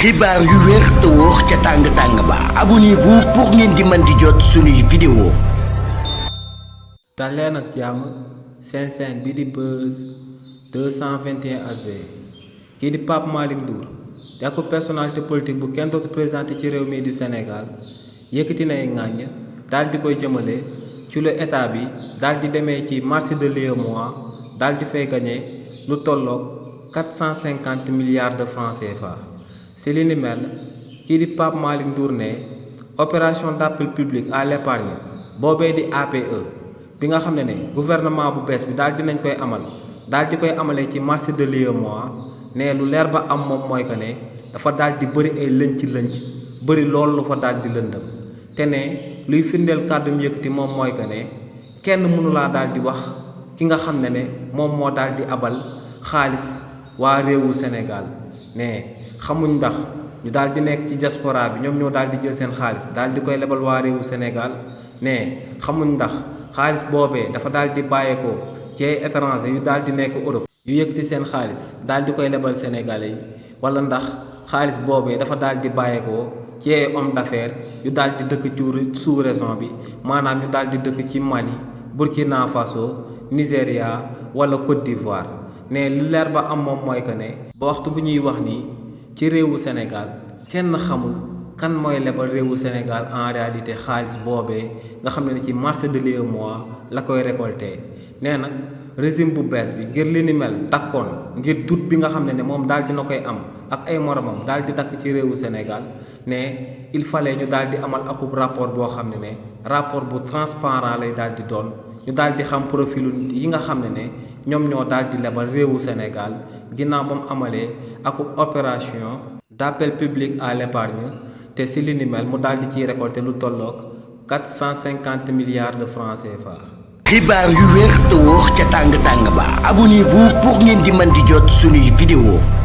xibaar yu wér te wóor ca tàng ba abonnez-vous pour ngeen di mën di jot suñuy vidéo. dal leen ak jàmm seen chaîne bi di Buzz 221 HD kii di Pape Malick Ndour di ak personnalité politique bu kenn dootu présenté ci réew mi di Sénégal yëkkati nay ŋàññ daal di koy jëmale ci lu état bi daal di demee ci marché de l'UEMOA daal di fay gagné lu tolloog 450 milliards de francs CFA. si li ni mel kii di Pape Malick Ndour ne opération d'appel public à l'épargne boobee di APE bi nga xam ne gouvernement bu bees bi daal dinañ koy amal daal di koy amalee ci marché de l'UEMOA ne lu leer ba am moom mooy que ne dafa daal di bëri ay lënc bëri loolu lu fa daal di lëndëm te ne luy firndeel kàddum yëkkati moom mooy que ne kenn mënulaa daal di wax ki nga xam ne moom moo daal di abal xaalis waa réewu Sénégal ne xamuñ ndax ñu daal di nekk ci diaspora bi ñoom ñoo daal di jël seen xaalis daal di koy lebal waa réewu Sénégal ne xamuñ ndax xaalis boobee dafa daal di bàyyeekoo ci ay étranger yu daal di nekk Europe yu yëkkati seen xaalis daal di koy lebal Sénégalais yi wala ndax xaalis boobee dafa daal di bàyyeekoo ci ay homme d'affaires yu daal di dëkk ci sous-région bi maanaam ñu daal di dëkk ci Mali Burkina Faso Nigéria wala Côte d'Ivoire ne li leer ba am moom mooy que ne ba waxtu bu ñuy wax nii ci réewu Sénégal kenn xamul kan mooy lebal réewu Sénégal en réalité xaalis boobee nga xam ne ci marché de l'UEMOA la koy récolté nee nag régime bu bees bi ngir li ni mel dakkoon ngir dut bi nga xam ne moom daal dina koy am ak ay moromam daal di dakk ci réewu Sénégal ne il fallait ñu daal di amal akub rapport boo xam ne rapport bu transparent lay daal di doon ñu daal di xam profilu yi nga xam ne ñoom ñoo daal di lebal réewu Sénégal ginnaaw ba mu amalee akub opération d'appel public à l'épargne te si li ni mel mu daal di ciy récolter lu tolloog 450 milliards de francs CFA. xibaar yu wér te wóor ca tàng ba abonnez-vous pour ngeen di mën di jot suñuy vidéo.